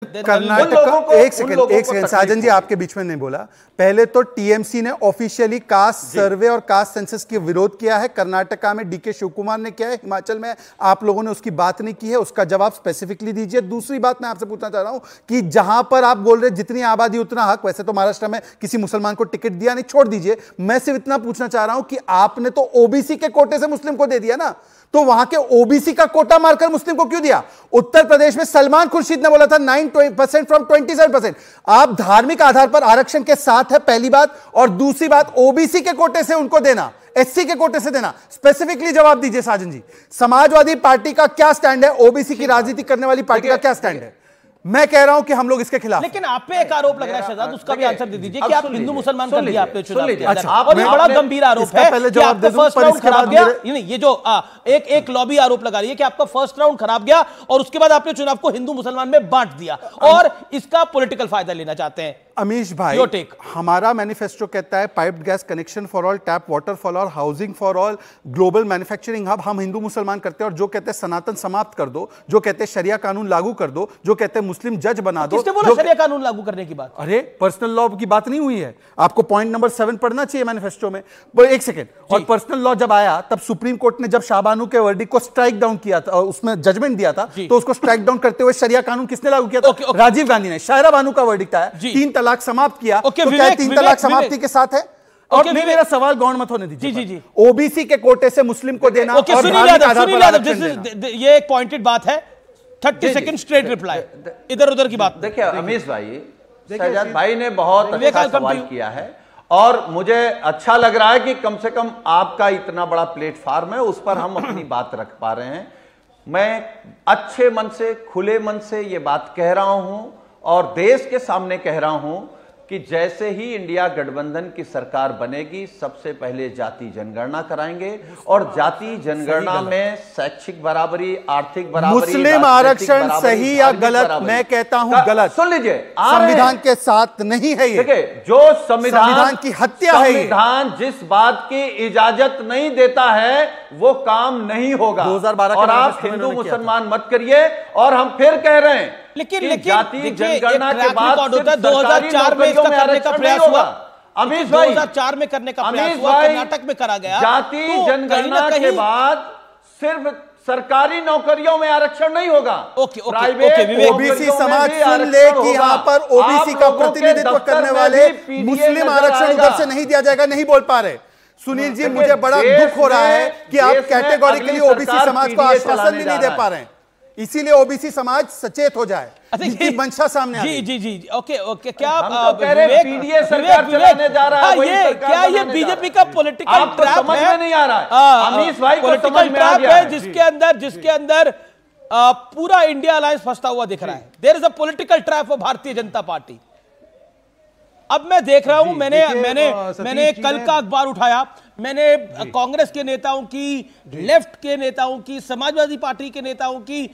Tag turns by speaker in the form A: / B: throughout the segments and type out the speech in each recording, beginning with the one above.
A: कर्नाटक एक सेकंड साजन जी आपके बीच में नहीं बोला। पहले तो टीएमसी ने ऑफिशियली कास्ट सर्वे और कास्ट सेंसस के विरोध किया है, कर्नाटका में डीके शिव कुमार ने किया है, हिमाचल में आप लोगों ने उसकी बात नहीं की है, उसका जवाब स्पेसिफिकली दीजिए। दूसरी बात मैं आपसे पूछना चाह रहा हूं कि जहां पर आप बोल रहे जितनी आबादी उतना हक, वैसे तो महाराष्ट्र में किसी मुसलमान को टिकट दिया नहीं, छोड़ दीजिए, मैं सिर्फ इतना पूछना चाह रहा हूं कि आपने तो ओबीसी के कोटे से मुस्लिम को दे दिया ना, तो वहां के ओबीसी का कोटा मारकर मुस्लिम को क्यों दिया? उत्तर प्रदेश में सलमान खुर्शीद ने बोला था 9% फ्रॉम 27%। आप धार्मिक आधार पर आरक्षण के साथ है, पहली बात, और दूसरी बात ओबीसी के कोटे से उनको देना, एससी के कोटे से देना। स्पेसिफिकली जवाब दीजिए साजन जी, समाजवादी पार्टी का क्या स्टैंड है, ओबीसी की राजनीति करने वाली पार्टी का क्या स्टैंड है? मैं कह रहा हूं कि हम लोग इसके खिलाफ।
B: लेकिन आप पे एक आरोप लग रहा है शहजाद, उसका भी आंसर दे दीजिए कि आप हिंदू मुसलमान कर दिया आपने चुनाव के अंदर। और ये बड़ा गंभीर आरोप है कि आपका फर्स्ट राउंड खराब गया। नहीं, ये जो एक लॉबी आरोप लगा रही है कि आपका फर्स्ट राउंड खराब गया और उसके बाद आपने चुनाव को हिंदू मुसलमान में बांट दिया और इसका पॉलिटिकल फायदा लेना चाहते हैं।
A: अमीश भाई, हमारा मैनिफेस्टो कहता है piped gas connection for all, tap water for all, housing for all, global manufacturing hub. हम हिंदू मुसलमान करते हैं, और जो कहते हैं सनातन समाप्त कर दो, जो कहते हैं शरिया कानून लागू कर दो, जो कहते हैं मुस्लिम जज बना दो।
B: किसने बोला शरिया कानून लागू करने की बात?
A: अरे पर्सनल लॉ की बात नहीं हुई है, आपको पॉइंट नंबर 7 पढ़ना चाहिए मैनिफेस्टो में। एक सेकेंड, और पर्सनल लॉ जब आया तब सुप्रीम कोर्ट ने जब शाहबानू के वर्डिक्ट को स्ट्राइक डाउन किया था, उसमें जजमेंट दिया था, तो उसको स्ट्राइक डाउन करते हुए शरिया कानून किसने लागू किया था? राजीव गांधी ने। शायरा बानू का वर्डिक्ट आया, 3 तलाक समाप्त किया, तो क्या 3 तलाक समाप्ति के साथ है? और मेरा सवाल गौण मत होने दीजिए। जी, ओबीसी के कोटे से मुस्लिम को देना,
B: ये एक पॉइंटेड बात है। 30 सेकंड स्ट्रेट रिप्लाई, इधर उधर की बात।
C: देखिए अमीश भाई, शहजाद भाई ने बहुत अच्छा सवाल किया है और मुझे अच्छा लग रहा है कि कम से कम आपका इतना बड़ा प्लेटफॉर्म है, उस पर हम अपनी बात रख पा रहे हैं। मैं अच्छे मन से, खुले मन से ये बात कह रहा हूं और देश के सामने कह रहा हूं कि जैसे ही इंडिया गठबंधन की सरकार बनेगी, सबसे पहले जाति जनगणना कराएंगे और जाति जनगणना में शैक्षिक बराबरी, आर्थिक बराबरी,
A: मुस्लिम आरक्षण सही या गलत? मैं कहता हूं गलत।
C: सुन लीजिए,
A: संविधान के साथ नहीं है ये।
C: देखिए, जो संविधान
A: की हत्या है,
C: संविधान जिस बात की इजाजत नहीं देता है वो काम नहीं होगा।
A: 2012
C: और आप हिंदू मुसलमान मत करिए। और हम फिर कह रहे हैं
B: लेकिन
C: जाति जनगणना के बाद
B: 2004 में इसका करने का प्रयास हुआ।
C: अमीश भाई,
B: 2004 में करने का प्रयास हुआ, कर्नाटक में करा गया।
C: जाति जनगणना के बाद सिर्फ सरकारी नौकरियों में आरक्षण नहीं होगा।
A: प्राइवेट ओबीसी समाज सुन ले कि यहाँ पर ओबीसी का प्रतिनिधित्व करने वाले मुस्लिम आरक्षण उधर से नहीं दिया जाएगा, नहीं बोल पा रहे। सुनील जी, मुझे बड़ा दुख हो रहा है कि आप कैटेगोरिकली ओबीसी समाज को आश्वासन भी नहीं दे पा रहे हैं, इसीलिए ओबीसी समाज सचेत हो जाए, इनकी मंशा सामने आ गई।
B: जी, ओके। क्या
C: पीडीए सरकार चलाने जा रहा है?
B: क्या ये बीजेपी का पॉलिटिकल ट्रैप
C: समझ में नहीं आ रहा है? अमीश भाई,
B: पॉलिटिकल ट्रैप है जिसके अंदर पूरा इंडिया अलायंस फंसता हुआ दिख रहा है। There is a political trap of Bharatiya Janata party. अब मैं देख रहा हूं, मैंने कल का अखबार उठाया, मैंने कांग्रेस के नेताओं की, लेफ्ट के नेताओं की, समाजवादी पार्टी के नेताओं की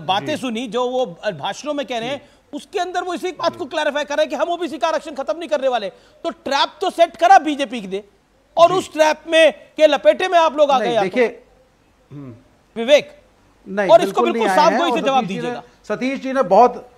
B: बातें सुनी जो वो भाषणों में कह रहे हैं। उसके अंदर वो इसी बात को क्लैरिफाई कर रहे हैं कि हम ओबीसी का आरक्षण खत्म नहीं करने वाले। तो ट्रैप तो सेट करा बीजेपी ने, और उस ट्रैप में के लपेटे में आप लोग आ गए। देखिए विवेक,
D: नहीं,
B: और इसको बिल्कुल साफ गोई से जवाब दीजिएगा।
D: सतीश जी ने बहुत,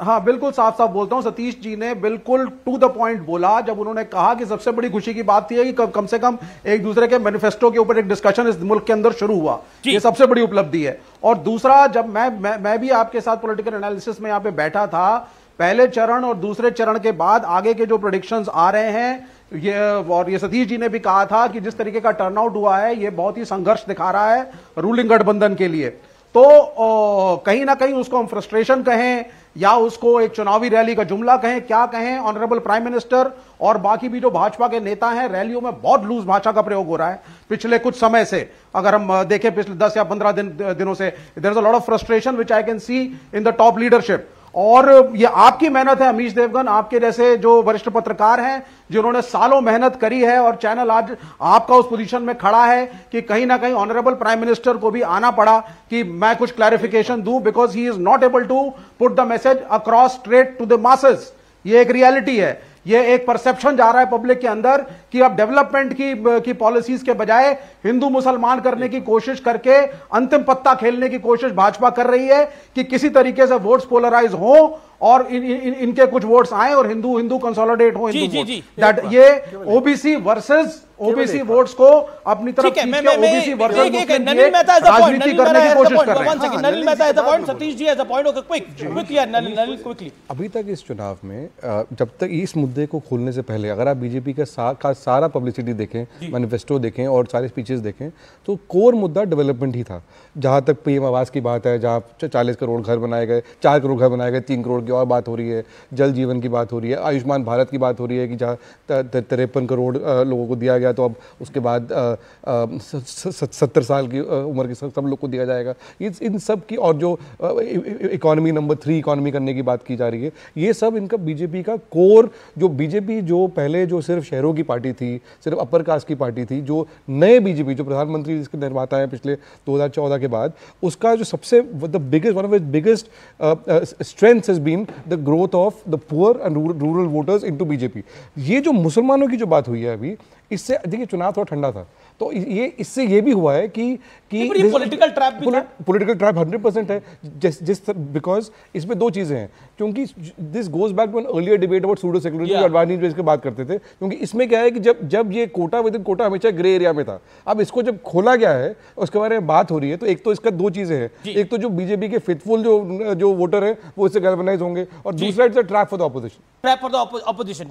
D: हाँ बिल्कुल साफ साफ बोलता हूं, सतीश जी ने बिल्कुल टू द पॉइंट बोला जब उन्होंने कहा कि सबसे बड़ी खुशी की बात यह है कि कम से कम एक दूसरे के मैनिफेस्टो के ऊपर एक डिस्कशन इस मुल्क के अंदर शुरू हुआ। ये सबसे बड़ी उपलब्धि है। और दूसरा, जब मैं भी आपके साथ पॉलिटिकल एनालिसिस में यहां पे बैठा था, पहले चरण और दूसरे चरण के बाद आगे के जो प्रेडिक्शंस आ रहे हैं, ये सतीश जी ने भी कहा था कि जिस तरीके का टर्नआउट हुआ है ये बहुत ही संघर्ष दिखा रहा है रूलिंग गठबंधन के लिए। तो कहीं ना कहीं उसको हम फ्रस्ट्रेशन कहें या उसको एक चुनावी रैली का जुमला कहें, क्या कहें, ऑनरेबल प्राइम मिनिस्टर और बाकी भी जो भाजपा के नेता हैं, रैलियों में बहुत लूज भाषा का प्रयोग हो रहा है पिछले कुछ समय से। अगर हम देखें पिछले 10 या 15 दिनों से, there is a lot of frustration which I can see in the top leadership. और ये आपकी मेहनत है अमीश देवगन, आपके जैसे जो वरिष्ठ पत्रकार हैं जिन्होंने सालों मेहनत करी है, और चैनल आज आपका उस पोजीशन में खड़ा है कि कहीं ना कहीं ऑनरेबल प्राइम मिनिस्टर को भी आना पड़ा कि मैं कुछ क्लैरिफिकेशन दूं, because he is not able to put the message across straight to the masses. ये एक रियलिटी है। ये एक परसेप्शन जा रहा है पब्लिक के अंदर कि अब डेवलपमेंट की पॉलिसीज के बजाय हिंदू मुसलमान करने की कोशिश करके अंतिम पत्ता खेलने की कोशिश भाजपा कर रही है कि किसी तरीके से वोट्स पोलराइज हो और इनके कुछ वोट्स आए और हिंदू हिंदू कंसोलिडेट हो हिंदू दैट ये ओबीसी वर्सेस ओबीसी वोट्स को अपनी तरफ खींच के ओबीसी वर्सेस राजनीति करने की कोशिश कर रहे हैं।
B: Nalin Mehta has a point, Satish ji has a point. Okay quickly Nalin quickly.
E: अभी तक इस चुनाव में जब तक इस मुद्दे को खोलने से पहले अगर आप बीजेपी का सारा पब्लिसिटी देखें, मैनिफेस्टो देखें और सारे स्पीचेस देखें तो कोर मुद्दा डेवलपमेंट ही था। जहाँ तक पीएम आवास की बात है, जहाँ 40 करोड़ घर बनाए गए, 4 करोड़ घर बनाए गए, 3 करोड़ की और बात हो रही है, जल जीवन की बात हो रही है, आयुष्मान भारत की बात हो रही है कि जहाँ 53 करोड़ लोगों को दिया गया तो अब उसके बाद 70 साल की उम्र के सब लोग को दिया जाएगा। इन सब की और जो इकोनॉमी नंबर 3 इकोनॉमी करने की बात की जा रही है, ये सब इनका बीजेपी का कोर, जो बीजेपी जो पहले जो सिर्फ शहरों की पार्टी थी, सिर्फ अपर कास्ट की पार्टी थी, जो नए बीजेपी जो प्रधानमंत्री जिसके निर्माता हैं पिछले 2014 के बाद, उसका जो सबसे one of its biggest strengths has been the growth of the poor and rural voters into BJP. ये जो मुसलमानों की जो बात हुई है अभी, इससे देखिए चुनाव थोड़ा ठंडा था तो ये इससे ये भी हुआ है कि
B: पॉलिटिकल ट्रैप भी था।
E: पॉलिटिकल ट्रैप 100% है जिस बिकॉज इसमें दो चीजें हैं, क्योंकि this goes back to an earlier debate about pseudo secularism, advantage जो इसके बात करते थे, क्योंकि इसमें क्या है कि जब ये कोटा विद इन कोटा हमेशा ग्रे एरिया में था, अब इसको जब खोला गया है उसके बारे में बात हो रही है, तो एक तो इसका दो चीजें हैं, एक तो जो बीजेपी के फेथफुल जो वोटर है वो इससे गैल्वनाइज होंगे और दूसरा it's a trap for the
B: opposition.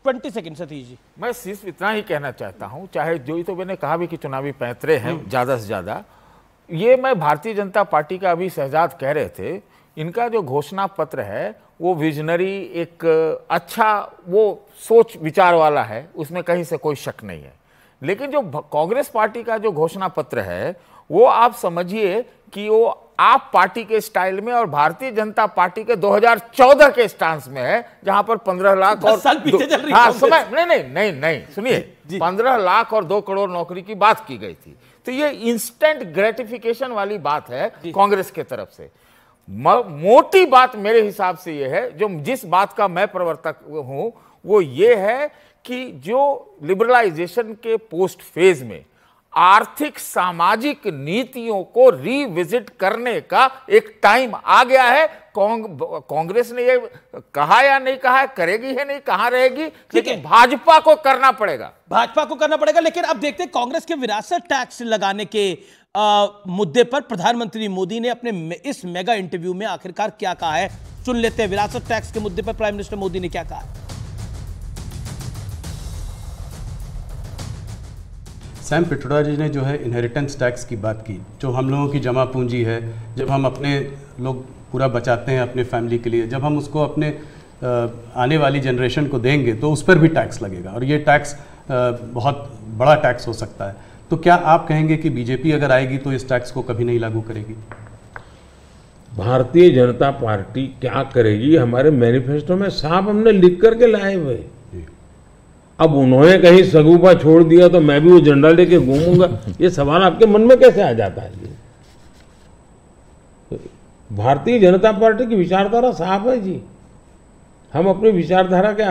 B: 20 second Satish ji.
F: मैं सिर्फ इतना ही कहना चाहता हूं, चाहे जो ही तो मैंने कहा भी कि चुनावी पैंतरे हैं ज्यादा से ज्यादा, ये मैं भारतीय जनता पार्टी का अभी शहजाद कह रहे थे, इनका जो घोषणा पत्र है वो विजनरी, एक अच्छा वो सोच विचार वाला है, उसमें कहीं से कोई शक नहीं है। लेकिन जो कांग्रेस पार्टी का जो घोषणा पत्र है वो आप समझिए कि वो आप पार्टी के स्टाइल में और भारतीय जनता पार्टी के 2014 के स्टांस में है, जहां पर 15 लाख और नहीं सुनिए, 15 लाख और 2 करोड़ नौकरी की बात की गई थी। तो ये इंस्टेंट ग्रेटिफिकेशन वाली बात है कांग्रेस के तरफ से। मोटी बात मेरे हिसाब से ये है, जो जिस बात का मैं प्रवर्तक हूं वो ये है कि जो लिबरलाइजेशन के पोस्ट फेज में आर्थिक सामाजिक नीतियों को रिविजिट करने का एक टाइम आ गया है। कांग्रेस ने ये कहा या नहीं कहा, करेगी या नहीं, कहां रहेगी, लेकिन भाजपा को करना पड़ेगा।
B: लेकिन अब देखते हैं कांग्रेस के विरासत टैक्स लगाने के मुद्दे पर प्रधानमंत्री मोदी ने अपने इस मेगा इंटरव्यू में आखिरकार क्या कहा है। सुन लेते हैं विरासत टैक्स के मुद्दे पर प्राइम मिनिस्टर मोदी ने क्या कहा।
G: सैम पिट्रोडा जी ने जो है इनहेरिटेंस टैक्स की बात की, जो हम लोगों की जमा पूंजी है, जब हम अपने लोग पूरा बचाते हैं अपने फैमिली के लिए, जब हम उसको अपने आने वाली जनरेशन को देंगे तो उस पर भी टैक्स लगेगा और ये टैक्स बहुत बड़ा टैक्स हो सकता है। तो क्या आप कहेंगे कि बीजेपी अगर आएगी तो इस टैक्स को कभी नहीं लागू करेगी?
H: भारतीय जनता पार्टी क्या करेगी, हमारे मैनिफेस्टो में साफ हमने लिख करके लाए हुए। अब उन्होंने कहीं सगुफा छोड़ दिया तो मैं भी वो झंडा लेके घूमूंगा, ये सवाल आपके मन में कैसे आ जाता है? भारतीय जनता पार्टी की विचारधारा साफ है जी, हम अपनी विचारधारा के